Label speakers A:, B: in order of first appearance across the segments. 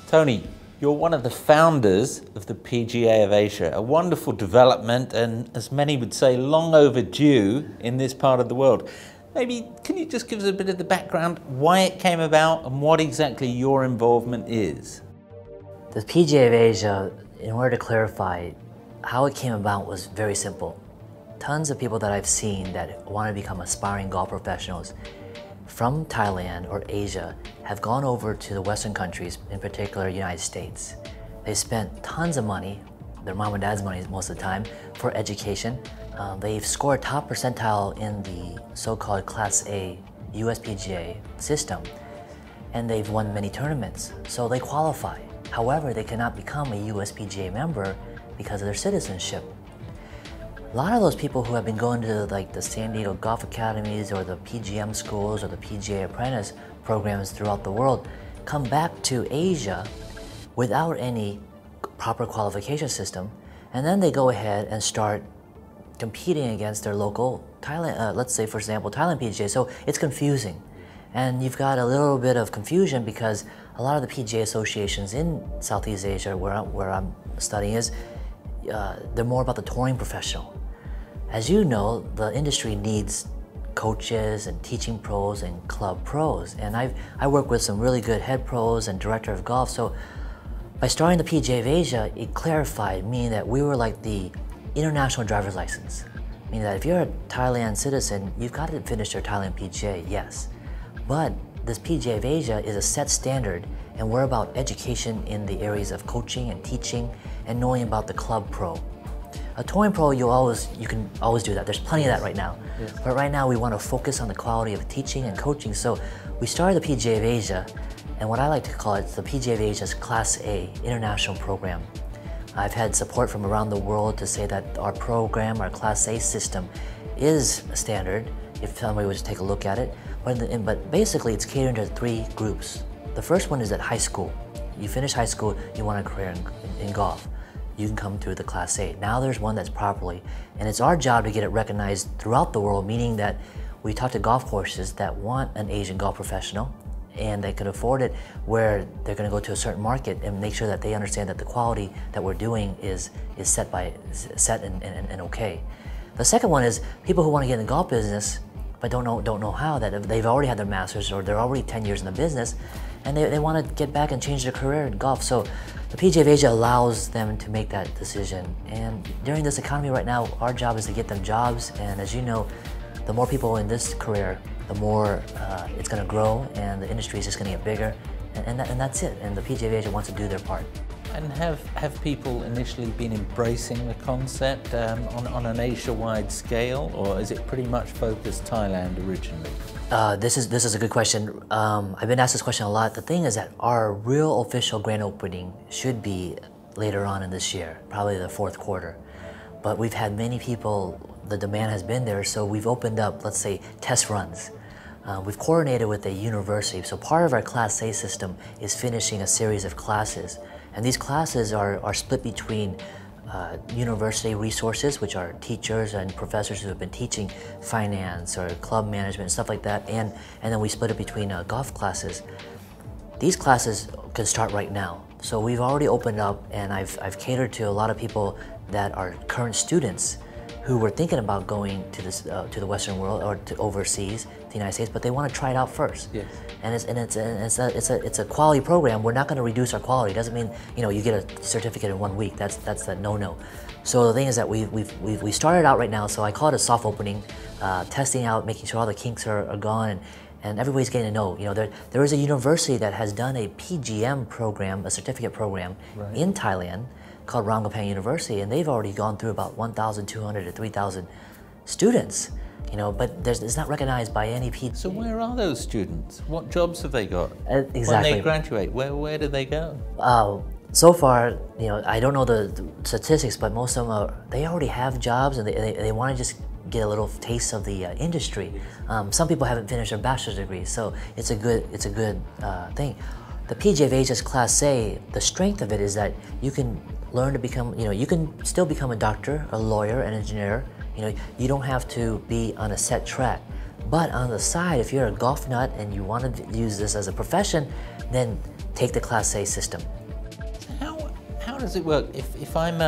A: Tony, you're one of the founders of the PGA of Asia, a wonderful development and, as many would say, long overdue in this part of the world. Maybe, can you just give us a bit of the background, why it came about and what exactly your involvement is?
B: The PGA of Asia, in order to clarify, how it came about was very simple. Tons of people that I've seen that want to become aspiring golf professionals from Thailand or Asia have gone over to the Western countries, in particular United States. They spent tons of money, their mom and dad's money most of the time, for education. They've scored top percentile in the so-called Class A USPGA system, and they've won many tournaments, so they qualify. However, they cannot become a USPGA member because of their citizenship. A lot of those people who have been going to like the San Diego Golf Academies or the PGM schools or the PGA apprentice programs throughout the world come back to Asia without any proper qualification system, and then they go ahead and start competing against their local Thailand, let's say for example Thailand PGA. So it's confusing, and you've got a little bit of confusion because a lot of the PGA associations in Southeast Asia where I'm studying is they're more about the touring professional. As you know, the industry needs coaches and teaching pros and club pros, and I work with some really good head pros and director of golf. So by starting the PGA of Asia, it clarified, meaning that we were like the international driver's license, meaning that if you're a Thailand citizen, you've got to finish your Thailand PGA, yes. But this PGA of Asia is a set standard, and we're about education in the areas of coaching and teaching and knowing about the club pro. A touring pro, you can always do that. There's plenty of that right now. Yes. But right now we want to focus on the quality of teaching and coaching. So we started the PGA of Asia, and what I like to call it, the PGA of Asia's Class A international program. I've had support from around the world to say that our program, our Class A system, is a standard if somebody would just take a look at it. But basically it's catering to three groups. The first one is at high school. You finish high school, you want a career in golf. You can come through the Class A. Now there's one that's properly, and it's our job to get it recognized throughout the world, meaning that we talk to golf courses that want an Asian golf professional and they can afford it, where they're going to go to a certain market and make sure that they understand that the quality that we're doing is set and okay. The second one is people who want to get in the golf business but don't know how, that they've already had their masters or they're already 10 years in the business and they want to get back and change their career in golf. So the PGA of Asia allows them to make that decision. And during this economy right now, our job is to get them jobs. And as you know, the more people in this career, the more it's going to grow and the industry is just going to get bigger. And that's it. And the PGA of Asia wants to do their part.
A: And have people initially been embracing the concept on an Asia-wide scale, or is it pretty much focused Thailand originally?
B: This is a good question. I've been asked this question a lot. The thing is that our real official grand opening should be later on in this year, probably the fourth quarter. But we've had many people, the demand has been there, so we've opened up, let's say, test runs. We've coordinated with a university, so part of our Class A system is finishing a series of classes. And these classes are split between university resources, which are teachers and professors who have been teaching finance or club management and stuff like that, and then we split it between golf classes. These classes can start right now. So we've already opened up, and I've catered to a lot of people that are current students who were thinking about going to the Western world or to overseas, the United States, but they want to try it out first. Yes. And it's a quality program. We're not going to reduce our quality. It doesn't mean you get a certificate in 1 week. That's the no. So the thing is that we started out right now. So I call it a soft opening, testing out, making sure all the kinks are gone, and everybody's getting to know. There is a university that has done a PGM program, a certificate program, right, in Thailand, called Ramgapang University, and they've already gone through about 1,200 to 3,000 students. But it's not recognized by any people.
A: So where are those students? What jobs have they got?
B: Exactly.
A: When they graduate, where do they go?
B: So far, I don't know the statistics, but most of them they already have jobs, and they want to just get a little taste of the industry. Some people haven't finished their bachelor's degree, so it's a good thing. The PGA of Asia's Class A, the strength of it is that you can learn to become, you can still become a doctor, a lawyer, an engineer. You don't have to be on a set track. But on the side, if you're a golf nut and you want to use this as a profession, then take the Class A system.
A: How does it work? If I'm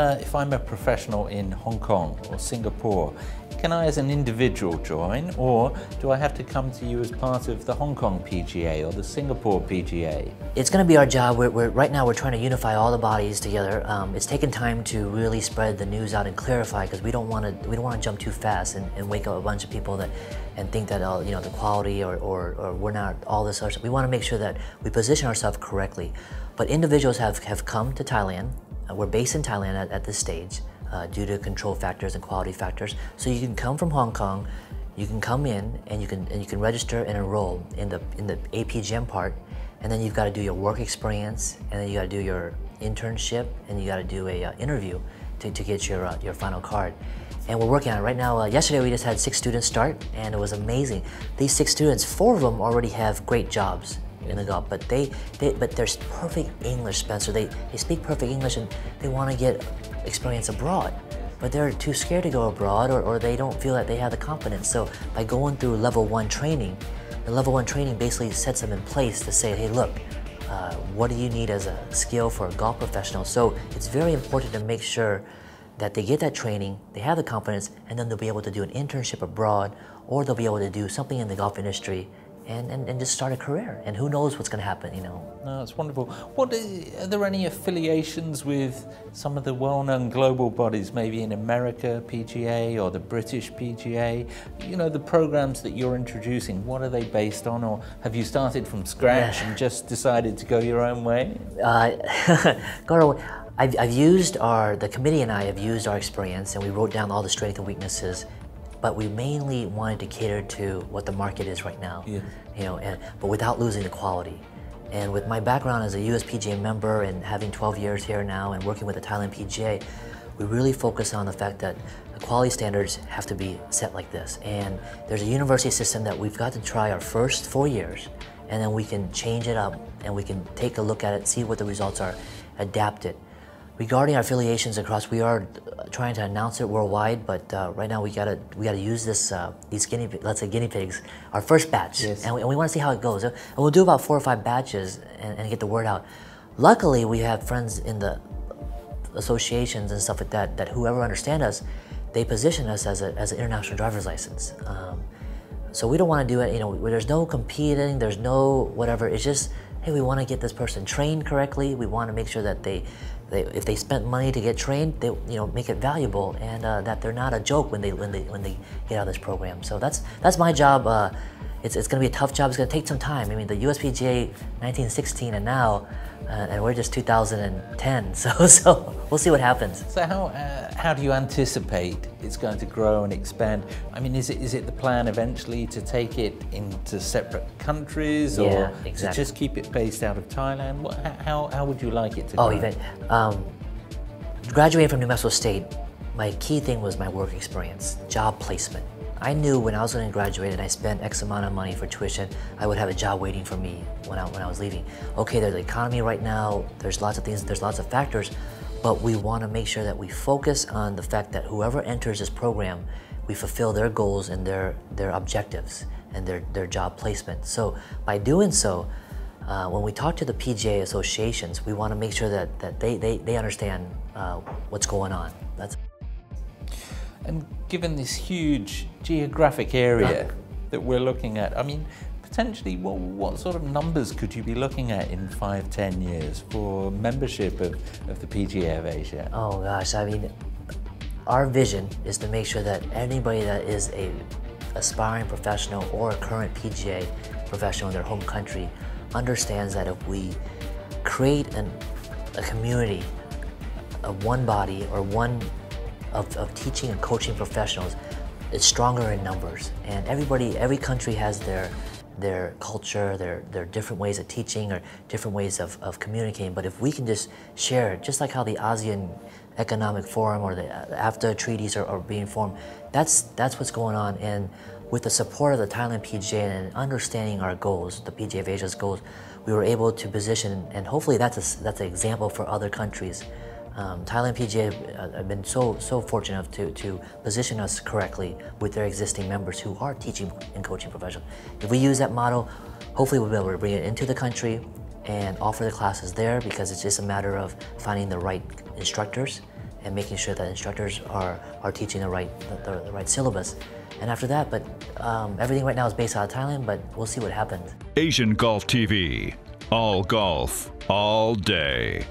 A: a professional in Hong Kong or Singapore, can I as an individual join, or do I have to come to you as part of the Hong Kong PGA or the Singapore PGA?
B: It's going to be our job. Right now we're trying to unify all the bodies together. It's taken time to really spread the news out and clarify, because we don't want to jump too fast and wake up a bunch of people and think that the quality or we're not all this other stuff. We want to make sure that we position ourselves correctly. But individuals have come to Thailand. We're based in Thailand at this stage due to control factors and quality factors. So you can come from Hong Kong, you can come in and you can register and enroll in the APGM part, and then you've got to do your work experience, and then you got to do your internship, and you got to do a interview to get your final card. And we're working on it right now. Yesterday we just had 6 students start, and it was amazing. These 6 students, 4 of them already have great jobs in the golf, but there's perfect English, Spencer. They speak perfect English, and they want to get experience abroad, but they're too scared to go abroad, or they don't feel that they have the confidence. So by going through level 1 training, the level 1 training basically sets them in place to say, hey, look, what do you need as a skill for a golf professional? So it's very important to make sure that they get that training, they have the confidence, and then they'll be able to do an internship abroad, or they'll be able to do something in the golf industry and just start a career. And who knows what's going to happen, No,
A: that's wonderful. Are there any affiliations with some of the well-known global bodies, maybe in America PGA or the British PGA? The programs that you're introducing, what are they based on, or have you started from scratch and just decided to go your own way?
B: I've used the committee and I have used our experience, and we wrote down all the strengths and weaknesses, but we mainly wanted to cater to what the market is right now, but without losing the quality. And with my background as a USPGA member and having 12 years here now and working with the Thailand PGA, we really focus on the fact that the quality standards have to be set like this. And there's a university system that we've got to try our first 4 years, and then we can change it up and we can take a look at it, see what the results are, adapt it. Regarding our affiliations across, we are trying to announce it worldwide, but right now we gotta use these guinea pigs, our first batch, and we want to see how it goes. And we'll do about 4 or 5 batches and get the word out. Luckily, we have friends in the associations and stuff like that whoever understand us, they position us as an international driver's license. So we don't want to do it, where there's no competing, there's no whatever. It's just, hey, we want to get this person trained correctly. We want to make sure that if they spent money to get trained, they make it valuable, and that they're not a joke when they get out of this program. So that's my job. It's going to be a tough job. It's going to take some time. I mean, the USPGA 1916 and now, and we're just 2010. So we'll see what happens.
A: So how do you anticipate it's going to grow and expand? I mean, is it the plan eventually to take it into separate countries, or to just keep it based out of Thailand? How would you like it to grow?
B: Graduating from New Mexico State, my key thing was my work experience, job placement. I knew when I was going to graduate and I spent X amount of money for tuition, I would have a job waiting for me when I was leaving. Okay, there's the economy right now, there's lots of things, there's lots of factors, but we want to make sure that we focus on the fact that whoever enters this program, we fulfill their goals and their objectives and their job placement. So by doing so, when we talk to the PGA associations, we want to make sure that they understand what's going on.
A: And given this huge geographic area that we're looking at, I mean, potentially, what sort of numbers could you be looking at in 5-10 years for membership of the PGA of Asia?
B: Oh gosh, I mean, our vision is to make sure that anybody that is a aspiring professional or a current PGA professional in their home country understands that if we create a community of one body or one of teaching and coaching professionals, it's stronger in numbers. And every country has their culture, their different ways of teaching or different ways of communicating. But if we can just share, just like how the ASEAN Economic Forum or the AFTA treaties are being formed, that's what's going on. And with the support of the Thailand PGA and understanding our goals, the PGA of Asia's goals, we were able to position, and hopefully that's an example for other countries. Thailand PGA have been so fortunate to position us correctly with their existing members who are teaching and coaching professionals. If we use that model, hopefully we'll be able to bring it into the country, and offer the classes there, because it's just a matter of finding the right instructors and making sure that instructors are teaching the right syllabus. And after that, but everything right now is based out of Thailand, but we'll see what happens.
C: Asian Golf TV. All golf, all day.